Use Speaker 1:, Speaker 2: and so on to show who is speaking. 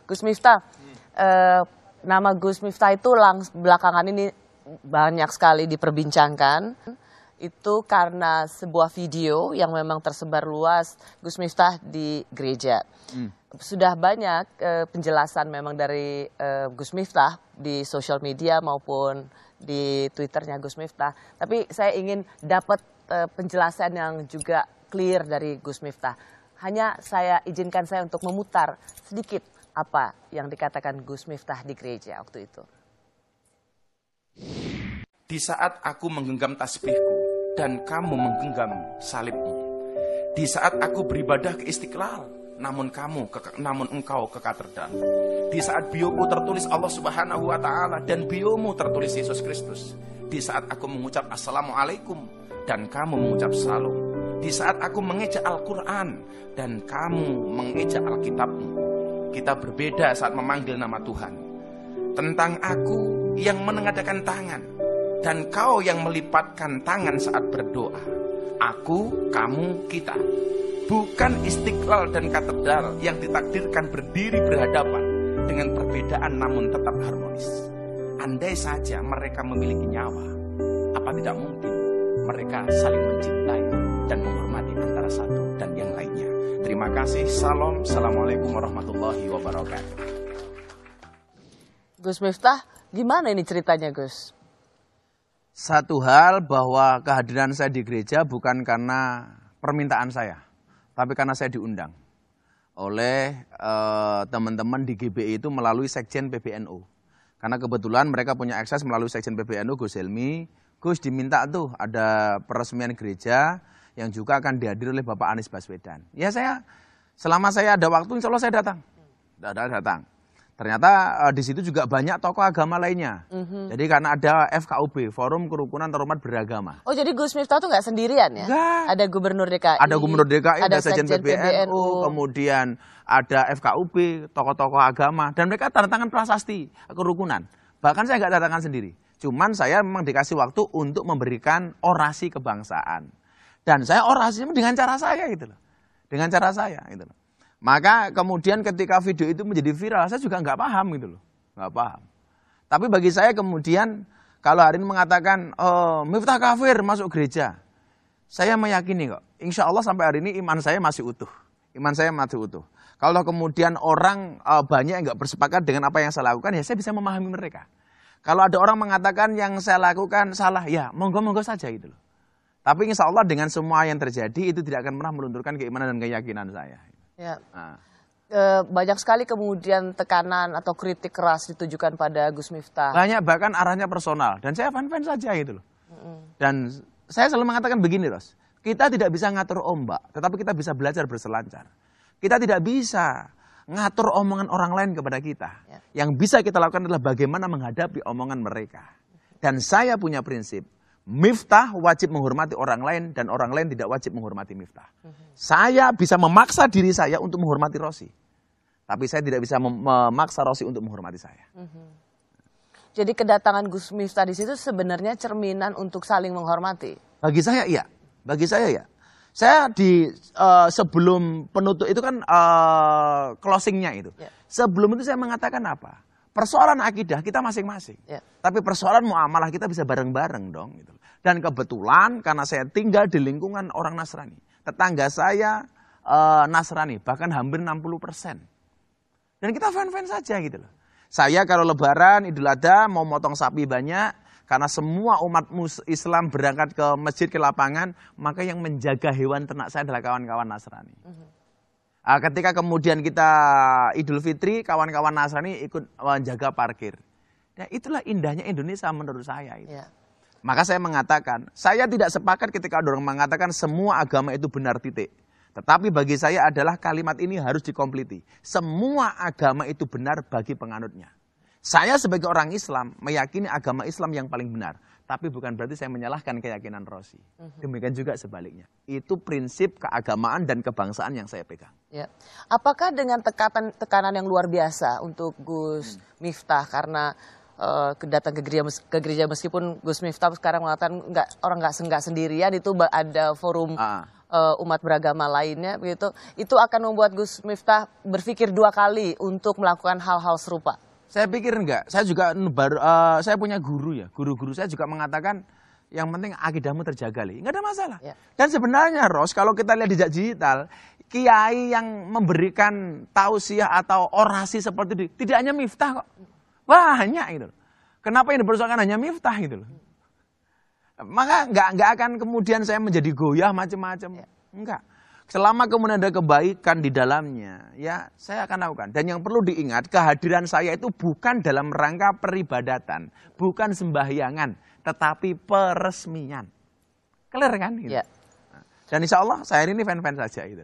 Speaker 1: Gus Miftah, nama Gus Miftah itu belakangan ini banyak sekali diperbincangkan. Itu karena sebuah video yang memang tersebar luas Gus Miftah di gereja. Sudah banyak penjelasan memang dari Gus Miftah di sosial media maupun di Twitternya Gus Miftah. Tapi saya ingin dapat penjelasan yang juga clear dari Gus Miftah. Hanya izinkan saya untuk memutar sedikit apa yang dikatakan Gus Miftah di gereja waktu itu.
Speaker 2: Di saat aku menggenggam tasbihku dan kamu menggenggam salibmu. Di saat aku beribadah ke Istiqlal, namun engkau ke katedral. Di saat bioku tertulis Allah Subhanahu wa taala dan biomu tertulis Yesus Kristus. Di saat aku mengucap Assalamualaikum dan kamu mengucap Salam. Di saat aku mengejak Al-Qur'an dan kamu mengejak Alkitabmu. Kita berbeda saat memanggil nama Tuhan. Tentang aku yang menengadakan tangan dan kau yang melipatkan tangan saat berdoa. Aku, kamu, kita. Bukan Istiqlal dan katedral yang ditakdirkan berdiri berhadapan dengan perbedaan namun tetap harmonis. Andai saja mereka memiliki nyawa, apa tidak mungkin mereka saling mencintai dan menghormati antara satu dan yang lainnya. Terima kasih. Salam. Assalamualaikum warahmatullahi wabarakatuh.
Speaker 1: Gus Miftah, gimana ini ceritanya, Gus?
Speaker 3: Satu hal bahwa kehadiran saya di gereja bukan karena permintaan saya, tapi karena saya diundang oleh teman-teman di GBI itu melalui Sekjen PBNU. Karena kebetulan mereka punya akses melalui Sekjen PBNU, Gus Helmi. Gus diminta tuh ada peresmian gereja yang juga akan dihadiri oleh Bapak Anies Baswedan. Ya selama saya ada waktu insya Allah saya datang. Datang. Ternyata di situ juga banyak tokoh agama lainnya. Jadi karena ada FKUB, Forum Kerukunan Terhormat Beragama.
Speaker 1: Oh jadi Gus Miftah tuh nggak sendirian ya?
Speaker 3: Enggak.
Speaker 1: Ada Gubernur DKI.
Speaker 3: Ada Gubernur DKI,
Speaker 1: ada
Speaker 3: Sekjen PBNU, kemudian ada FKUB, tokoh-tokoh agama. Dan mereka tanda tangan prasasti kerukunan. Bahkan saya nggak tanda tangan sendiri. Cuman saya memang dikasih waktu untuk memberikan orasi kebangsaan. Dan saya orasi dengan cara saya gitu loh. Dengan cara saya gitu loh. Maka kemudian ketika video itu menjadi viral, saya juga nggak paham gitu loh, nggak paham. Tapi bagi saya kemudian kalau hari ini mengatakan Miftah kafir masuk gereja, saya meyakini kok, insya Allah sampai hari ini iman saya masih utuh, Kalau kemudian orang banyak yang nggak bersepakat dengan apa yang saya lakukan, ya saya bisa memahami mereka. Kalau ada orang mengatakan yang saya lakukan salah, ya monggo-monggo saja gitu loh. Tapi insya Allah dengan semua yang terjadi itu tidak akan pernah melunturkan keimanan dan keyakinan saya.
Speaker 1: Ya. Banyak sekali kemudian tekanan atau kritik keras ditujukan pada Gus Miftah.
Speaker 3: Banyak bahkan arahnya personal dan saya fan-fan saja gitu loh. Dan saya selalu mengatakan begini Ros, kita tidak bisa ngatur ombak, tetapi kita bisa belajar berselancar. Kita tidak bisa ngatur omongan orang lain kepada kita. Ya. Yang bisa kita lakukan adalah bagaimana menghadapi omongan mereka. Dan saya punya prinsip, Miftah wajib menghormati orang lain dan orang lain tidak wajib menghormati Miftah. Saya bisa memaksa diri saya untuk menghormati Rosi. Tapi saya tidak bisa memaksa Rosi untuk menghormati saya.
Speaker 1: Jadi kedatangan Gus Miftah di situ sebenarnya cerminan untuk saling menghormati.
Speaker 3: Bagi saya iya. Bagi saya ya. Saya di sebelum penutup itu kan closingnya itu. Ya. Sebelum itu saya mengatakan apa? Persoalan akidah kita masing-masing. Ya. Tapi persoalan muamalah kita bisa bareng-bareng dong. Gitu. Dan kebetulan karena saya tinggal di lingkungan orang Nasrani. Tetangga saya Nasrani, bahkan hampir 60%. Dan kita fan-fan saja gitu loh. Saya kalau lebaran, Idul Adha mau motong sapi banyak. Karena semua umat Islam berangkat ke masjid, ke lapangan. Maka yang menjaga hewan ternak saya adalah kawan-kawan Nasrani. Ketika kemudian kita Idul Fitri, kawan-kawan Nasrani ikut menjaga parkir. Nah, itulah indahnya Indonesia menurut saya. Itu. Ya. Maka saya mengatakan, saya tidak sepakat ketika ada orang mengatakan semua agama itu benar titik. Tetapi bagi saya adalah kalimat ini harus dikompliti. Semua agama itu benar bagi penganutnya. Saya sebagai orang Islam meyakini agama Islam yang paling benar. Tapi bukan berarti saya menyalahkan keyakinan Rosi. Demikian juga sebaliknya. Itu prinsip keagamaan dan kebangsaan yang saya pegang.
Speaker 1: Ya. Apakah dengan tekanan yang luar biasa untuk Gus Miftah karena datang ke gereja meskipun Gus Miftah sekarang mengatakan orang nggak sendirian, itu ada forum umat beragama lainnya begitu, itu akan membuat Gus Miftah berpikir 2 kali untuk melakukan hal-hal serupa?
Speaker 3: Saya pikir enggak. Saya juga saya punya guru ya. Guru-guru saya juga mengatakan yang penting akidahmu terjaga, nggak ada masalah.
Speaker 1: Ya.
Speaker 3: Dan sebenarnya Ros, kalau kita lihat di jejak digital, kiai yang memberikan tausiah atau orasi seperti itu tidak hanya Miftah kok, banyak gitu. Kenapa yang dipersoalkan hanya Miftah gitu loh? Maka nggak akan kemudian saya menjadi goyah macam-macam. Enggak. Selama kemudian ada kebaikan di dalamnya, ya saya akan lakukan. Dan yang perlu diingat, kehadiran saya itu bukan dalam rangka peribadatan, bukan sembahyangan, tetapi peresmian. Clear kan? Gitu.
Speaker 1: Ya.
Speaker 3: Dan insya Allah saya ini fan-fan saja. Gitu.